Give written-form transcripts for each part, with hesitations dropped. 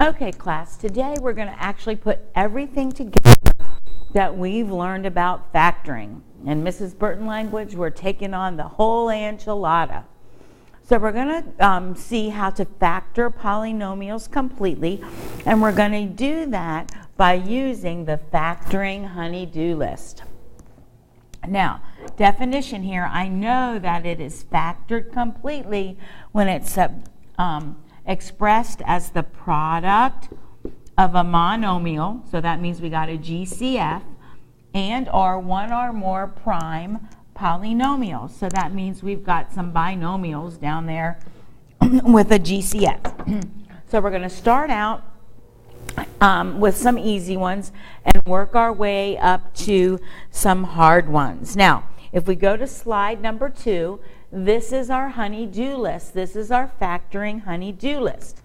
Okay, class, today we're going to actually put everything together that we've learned about factoring. In Mrs. Burton language, we're taking on the whole enchilada. So we're going to see how to factor polynomials completely, and we're going to do that by using the factoring honey-do list. Now, definition here, I know that it is factored completely when it's expressed as the product of a monomial, so that means we got a GCF, and or one or more prime polynomials. So that means we've got some binomials down there with a GCF. So we're going to start out with some easy ones and work our way up to some hard ones. Now, if we go to slide number 2, this is our honey-do list. This is our factoring honey-do list.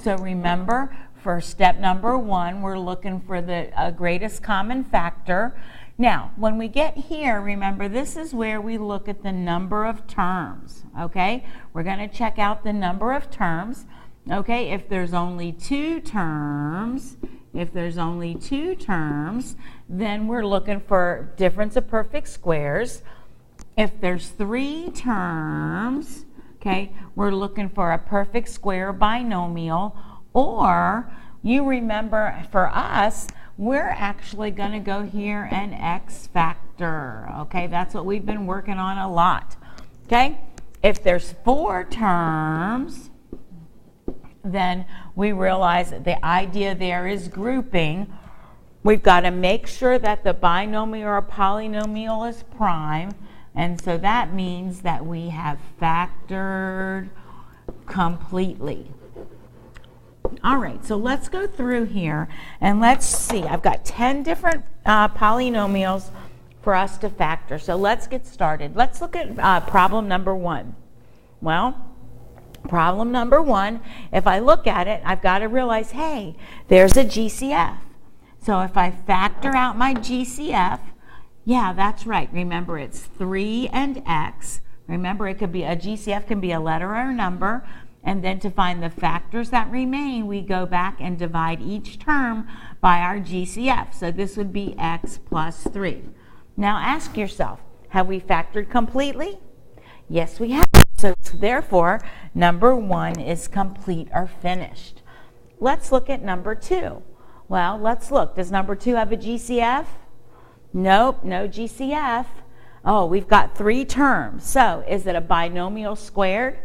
So remember, for step number 1, we're looking for the greatest common factor. Now, when we get here, remember, this is where we look at the number of terms, okay? We're going to check out the number of terms, okay? If there's only 2 terms, then we're looking for difference of perfect squares. If there's 3 terms, okay, we're looking for a perfect square binomial, or you remember for us, we're actually going to go here and X factor, okay? That's what we've been working on a lot, okay? If there's 4 terms, then we realize that the idea there is grouping. We've got to make sure that the binomial or polynomial is prime, and so that means that we have factored completely. All right, so let's go through here and let's see. I've got 10 different polynomials for us to factor. So let's get started. Let's look at problem number 1. Well, problem number 1, if I look at it, I've got to realize, hey, there's a GCF. So if I factor out my GCF, yeah, that's right. Remember, it's 3 and X. Remember, it could be a GCF can be a letter or a number. And then to find the factors that remain, we go back and divide each term by our GCF. So this would be X plus 3. Now ask yourself, have we factored completely? Yes, we have. So therefore, number 1 is complete or finished. Let's look at number 2. Well, let's look. Does number 2 have a GCF? Nope, no GCF. Oh, we've got 3 terms. So is it a binomial squared?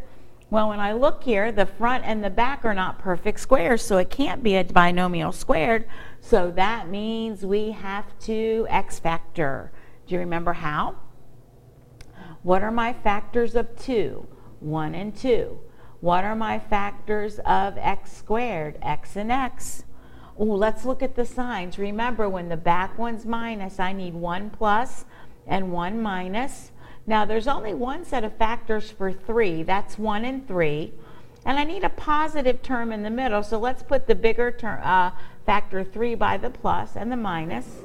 Well, when I look here, the front and the back are not perfect squares, so it can't be a binomial squared. So that means we have to X factor. Do you remember how? What are my factors of 2? 1 and 2. What are my factors of X squared? X and X. Oh, let's look at the signs. Remember, when the back one's minus, I need 1 plus and 1 minus. Now, there's only one set of factors for 3. That's 1 and 3. And I need a positive term in the middle, so let's put the bigger term, factor 3 by the plus and the minus.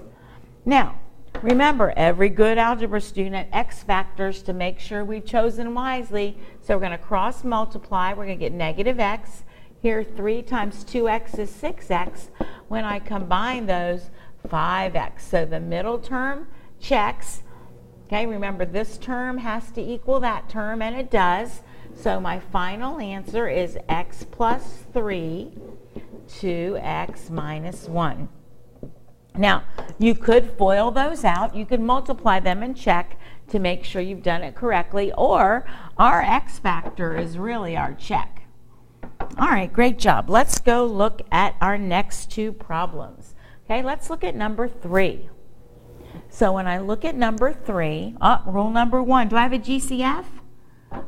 Now, remember, every good algebra student X factors to make sure we've chosen wisely. So we're going to cross multiply. We're going to get negative X. Here, 3 times 2X is 6X. When I combine those, 5X. So the middle term checks. Okay, remember, this term has to equal that term, and it does. So my final answer is X plus 3 to X minus 1. Now, you could FOIL those out. You could multiply them and check to make sure you've done it correctly, or our X factor is really our check. All right, great job. Let's go look at our next 2 problems. Okay, let's look at number 3. So when I look at number 3, rule number 1, do I have a GCF?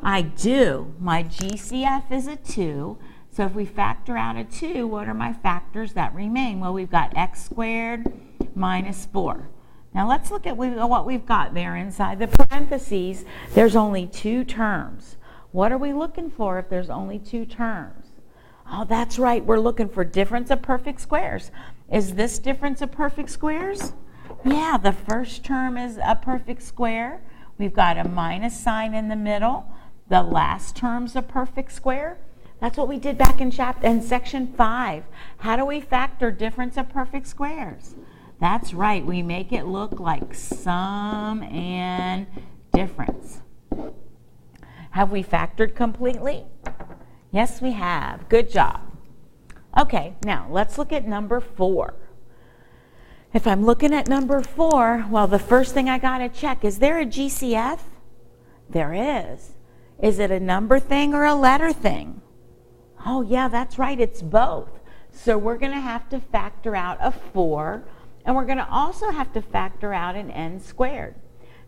I do. My GCF is a 2. So if we factor out a 2, what are my factors that remain? Well, we've got X squared minus 4. Now let's look at what we've got there inside the parentheses. There's only 2 terms. What are we looking for if there's only 2 terms? Oh, that's right. We're looking for difference of perfect squares. Is this difference of perfect squares? Yeah, the first term is a perfect square. We've got a minus sign in the middle. The last term's a perfect square. That's what we did back in section 5. How do we factor difference of perfect squares? That's right, we make it look like sum and difference. Have we factored completely? Yes, we have. Good job. Okay, now let's look at number 4. If I'm looking at number 4, well, the first thing I got to check, is there a GCF? There is. Is it a number thing or a letter thing? Oh, yeah, that's right, it's both. So we're going to have to factor out a 4, and we're going to also have to factor out an n squared.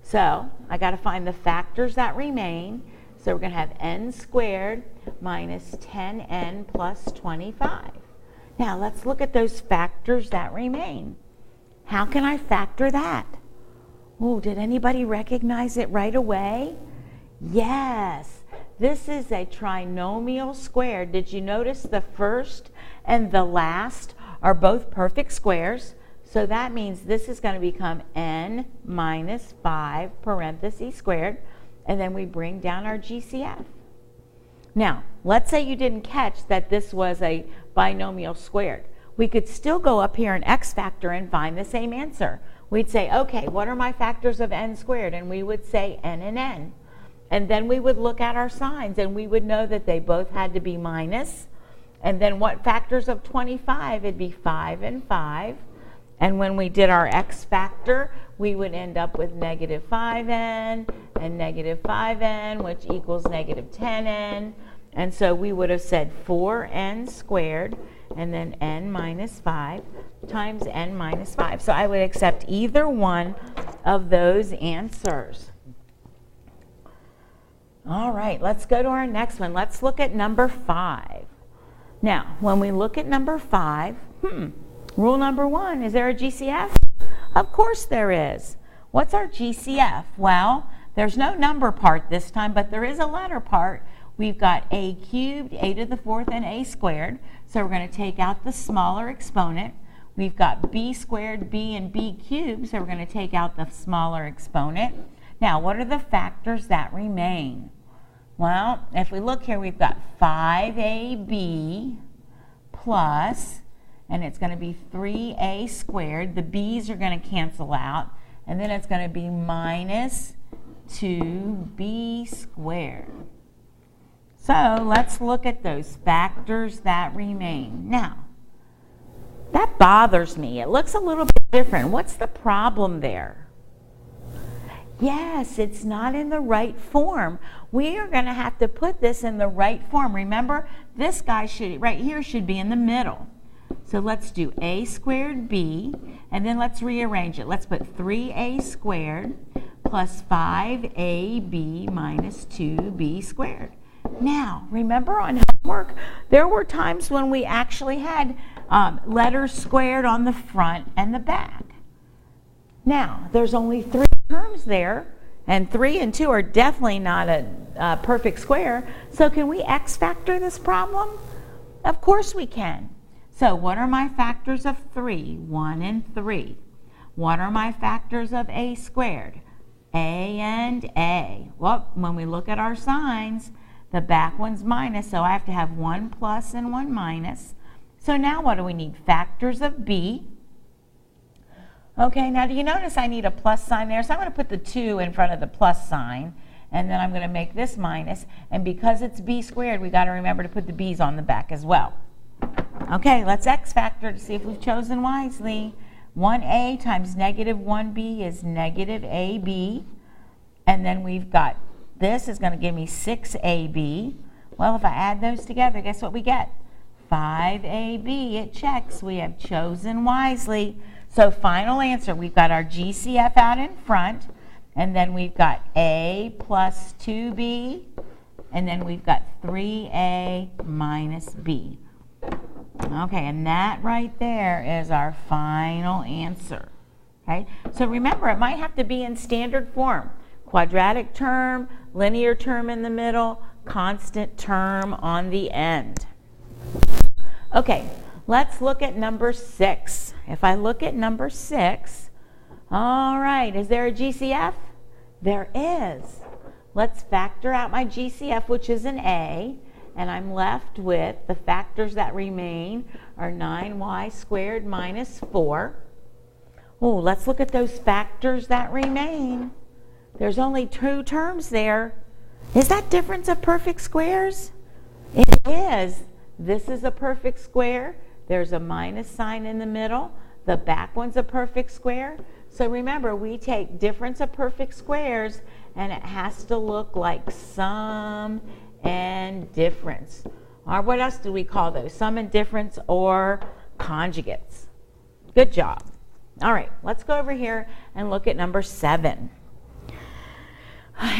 So I got to find the factors that remain. So we're going to have n squared minus 10n plus 25. Now let's look at those factors that remain. How can I factor that? Oh, did anybody recognize it right away? Yes, this is a trinomial squared. Did you notice the first and the last are both perfect squares? So that means this is going to become n minus 5 parentheses squared, and then we bring down our GCF. Now, let's say you didn't catch that this was a binomial squared. We could still go up here in x factor and find the same answer. We'd say, okay, what are my factors of n squared? And we would say n and n. And then we would look at our signs and we would know that they both had to be minus. And then what factors of 25? It'd be 5 and 5. And when we did our x factor, we would end up with negative 5n and negative 5n, which equals negative 10n. And so we would have said 4n squared and then n minus 5 times n minus 5. So I would accept either one of those answers. All right, let's go to our next one. Let's look at number 5. Now, when we look at number 5, rule number 1, is there a GCF? Of course there is. What's our GCF? Well, there's no number part this time, but there is a letter part. We've got a cubed, a to the 4th, and a squared. So we're going to take out the smaller exponent. We've got b squared, b, and b cubed. So we're going to take out the smaller exponent. Now, what are the factors that remain? Well, if we look here, we've got 5ab plus, and it's going to be 3a squared. The b's are going to cancel out. And then it's going to be minus 2b squared. So let's look at those factors that remain. Now, that bothers me. It looks a little bit different. What's the problem there? Yes, it's not in the right form. We are going to have to put this in the right form. Remember, this guy right here should be in the middle. So let's do a squared b, and then let's rearrange it. Let's put 3a squared plus 5ab minus 2b squared. Now, remember on homework, there were times when we actually had letters squared on the front and the back. Now, there's only 3 terms there, and 3 and 2 are definitely not a perfect square. So can we x factor this problem? Of course we can. So what are my factors of 3? 1 and 3. What are my factors of a squared? A and a. Well, when we look at our signs, the back one's minus, so I have to have 1 plus and 1 minus. So now what do we need? Factors of b. Okay, now do you notice I need a plus sign there? So I'm going to put the 2 in front of the plus sign, and then I'm going to make this minus. And because it's b squared, we got to remember to put the b's on the back as well. Okay, let's x factor to see if we've chosen wisely. 1a times negative 1b is negative ab. And then we've got, this is going to give me 6ab. Well, if I add those together, guess what we get? 5ab. It checks. We have chosen wisely. So final answer, we've got our GCF out in front, and then we've got a plus 2b, and then we've got 3a minus b. Okay, and that right there is our final answer. Okay, so remember, it might have to be in standard form. Quadratic term, linear term in the middle, constant term on the end. Okay, let's look at number 6. If I look at number 6, all right, is there a GCF? There is. Let's factor out my GCF, which is an A, and I'm left with the factors that remain are 9y squared minus 4. Oh, let's look at those factors that remain. There's only 2 terms there. Is that difference of perfect squares? It is. This is a perfect square. There's a minus sign in the middle. The back one's a perfect square. So remember, we take difference of perfect squares, and it has to look like sum and difference. Or what else do we call those? Sum and difference or conjugates. Good job. All right, let's go over here and look at number 7.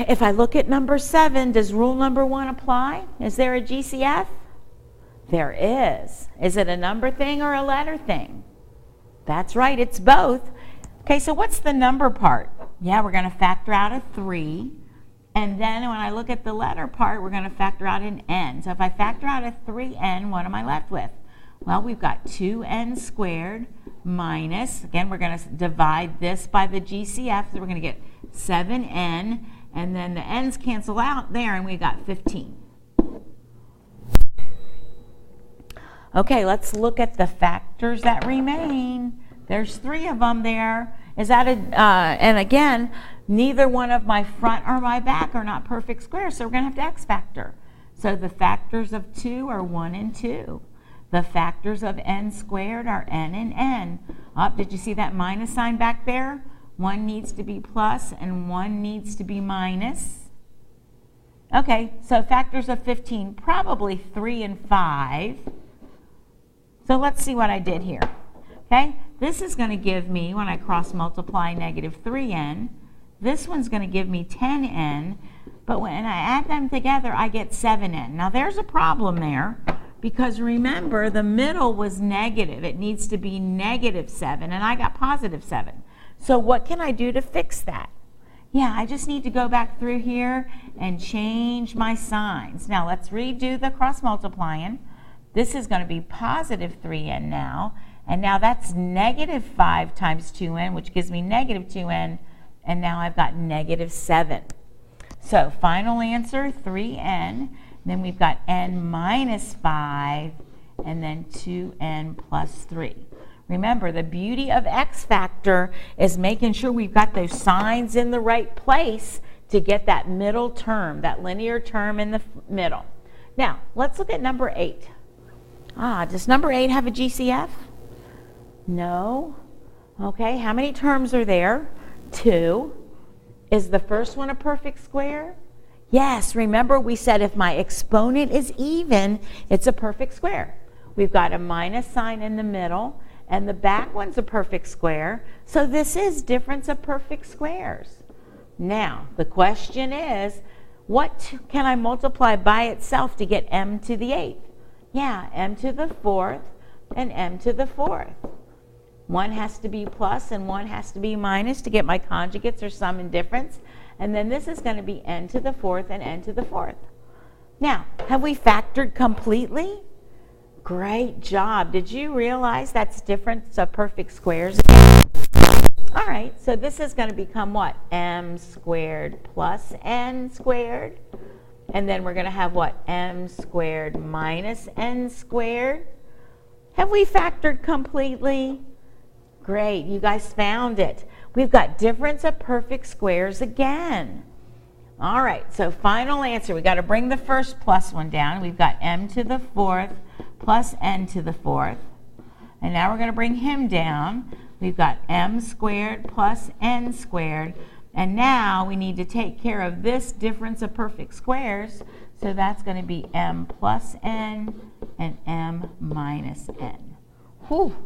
If I look at number 7, does rule number 1 apply? Is there a GCF? There is. Is it a number thing or a letter thing? That's right, it's both. Okay, so what's the number part? Yeah, we're going to factor out a 3. And then when I look at the letter part, we're going to factor out an n. So if I factor out a 3n, what am I left with? Well, we've got 2n squared minus, again, we're going to divide this by the GCF, so we're going to get 7n, and then the n's cancel out there, and we got 15. Okay, let's look at the factors that remain. There's 3 of them there. Is that and again, neither one of my front or my back are not perfect squares, so we're going to have to x factor. So the factors of 2 are 1 and 2. The factors of n squared are n and n. Did you see that minus sign back there? 1 needs to be plus and 1 needs to be minus. Okay, so factors of 15, probably 3 and 5. So let's see what I did here. Okay, this is going to give me, when I cross multiply, negative 3n. This one's going to give me 10n, but when I add them together, I get 7n. Now there's a problem there, because remember, the middle was negative. It needs to be negative 7, and I got positive 7. So what can I do to fix that? Yeah, I just need to go back through here and change my signs. Now let's redo the cross multiplying. This is going to be positive 3n now, and now that's negative 5 times 2n, which gives me negative 2n, and now I've got negative 7. So final answer, 3n. Then we've got n minus 5, and then 2n plus 3. Remember, the beauty of x factor is making sure we've got those signs in the right place to get that middle term, that linear term in the middle. Now, let's look at number 8. Does number 8 have a GCF? No. Okay, how many terms are there? 2. Is the first one a perfect square? Yes, remember we said if my exponent is even, it's a perfect square. We've got a minus sign in the middle, and the back one's a perfect square, so this is difference of perfect squares. Now, the question is, what can I multiply by itself to get m to the 8th? Yeah, m to the 4th and m to the 4th. One has to be plus and one has to be minus to get my conjugates or sum and difference. And then this is going to be n to the 4th and n to the 4th. Now, have we factored completely? Great job. Did you realize that's difference of perfect squares? All right, so this is going to become what? M squared plus n squared. And then we're going to have what? M squared minus n squared. Have we factored completely? Great, you guys found it. We've got difference of perfect squares again. All right, so final answer. We got to bring the first plus one down. We've got m to the 4th plus n to the 4th. And now we're going to bring him down. We've got m squared plus n squared. And now we need to take care of this difference of perfect squares. So that's going to be m plus n and m minus n. Whew.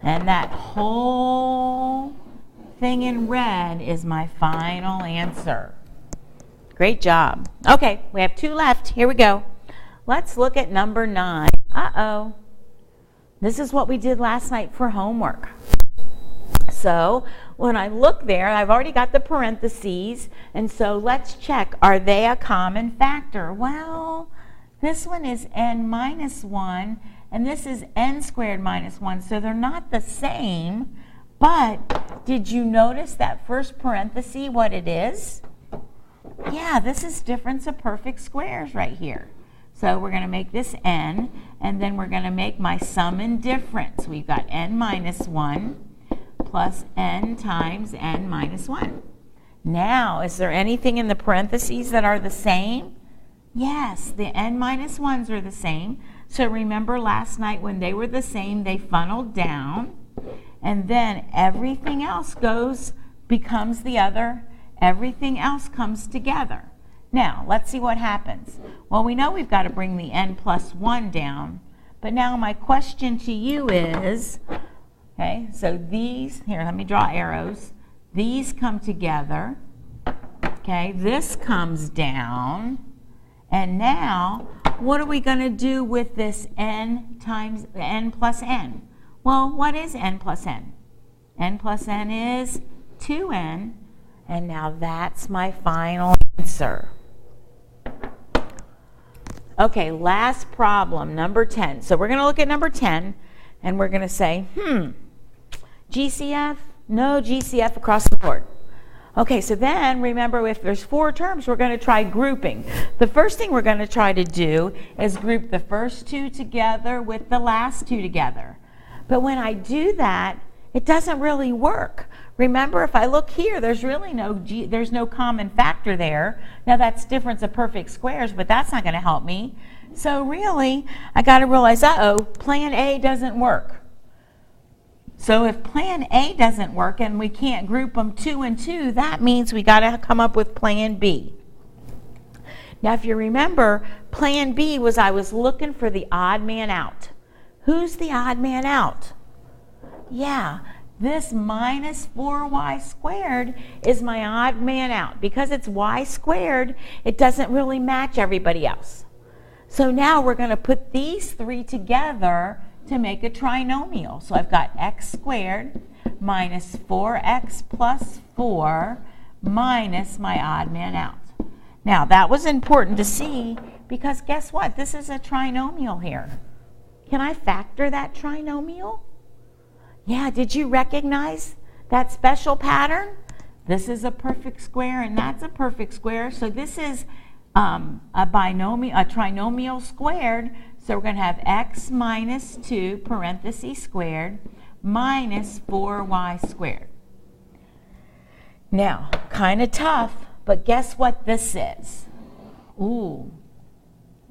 And that whole thing in red is my final answer. Great job. Okay, we have 2 left. Here we go. Let's look at number 9. Uh-oh. This is what we did last night for homework. So when I look there, I've already got the parentheses, and so let's check, are they a common factor? Well, this one is n minus 1, and this is n squared minus 1, so they're not the same, but did you notice that first parenthesis, what it is? Yeah, this is difference of perfect squares right here. So we're going to make this n, and then we're going to make my sum and difference. We've got n minus 1 plus n times n minus 1. Now, is there anything in the parentheses that are the same? Yes, the n minus 1s are the same. So remember last night when they were the same, they funneled down, and then everything else becomes the other. Everything else comes together. Now, let's see what happens. Well, we know we've got to bring the n plus 1 down, but now my question to you is, okay, so these, here, let me draw arrows. These come together, okay, this comes down, and now, what are we going to do with this n times n plus n? Well, what is n plus n? N plus n is 2n, and now that's my final answer. Okay, last problem, number 10. So we're going to look at number 10, and we're going to say, GCF? No GCF across the board. Okay, so then remember, if there's 4 terms, we're going to try grouping. The first thing we're going to try to do is group the first 2 together with the last 2 together. But when I do that, it doesn't really work. Remember, if I look here, there's really there's no common factor there. Now that's difference of perfect squares, but that's not going to help me. So really, I got to realize, plan A doesn't work. So if plan A doesn't work and we can't group them 2 and 2, that means we got to come up with plan B. Now if you remember, plan B was I was looking for the odd man out. Who's the odd man out? Yeah, this minus 4y squared is my odd man out. Because it's y squared, it doesn't really match everybody else. So now we're going to put these 3 together to make a trinomial. So I've got x squared minus 4x plus 4 minus my odd man out. Now that was important to see because guess what? This is a trinomial here. Can I factor that trinomial? Yeah, did you recognize that special pattern? This is a perfect square and that's a perfect square. So this is a trinomial squared. So we're going to have x minus 2 parentheses squared minus 4y squared. Now, kind of tough, but guess what this is? Ooh,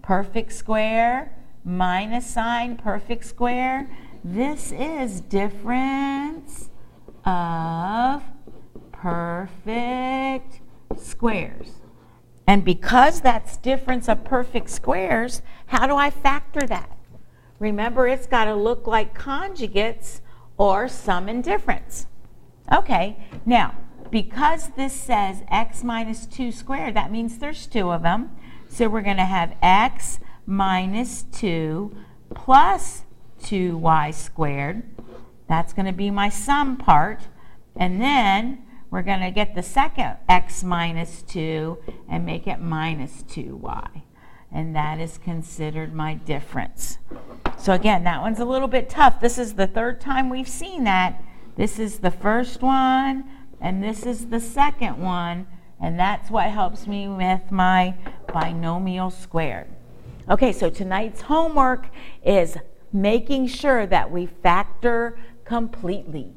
perfect square minus sign perfect square. This is difference of perfect squares. And because that's difference of perfect squares, how do I factor that? Remember, it's got to look like conjugates or sum and difference. Okay, now, because this says x minus 2 squared, that means there's 2 of them. So we're going to have x minus 2 plus 2y squared. That's going to be my sum part. And then we're going to get the second x minus 2 and make it minus 2y. And that is considered my difference. So again, that one's a little bit tough. This is the 3rd time we've seen that. This is the first one, and this is the second one. And that's what helps me with my binomial squared. Okay, so tonight's homework is making sure that we factor completely.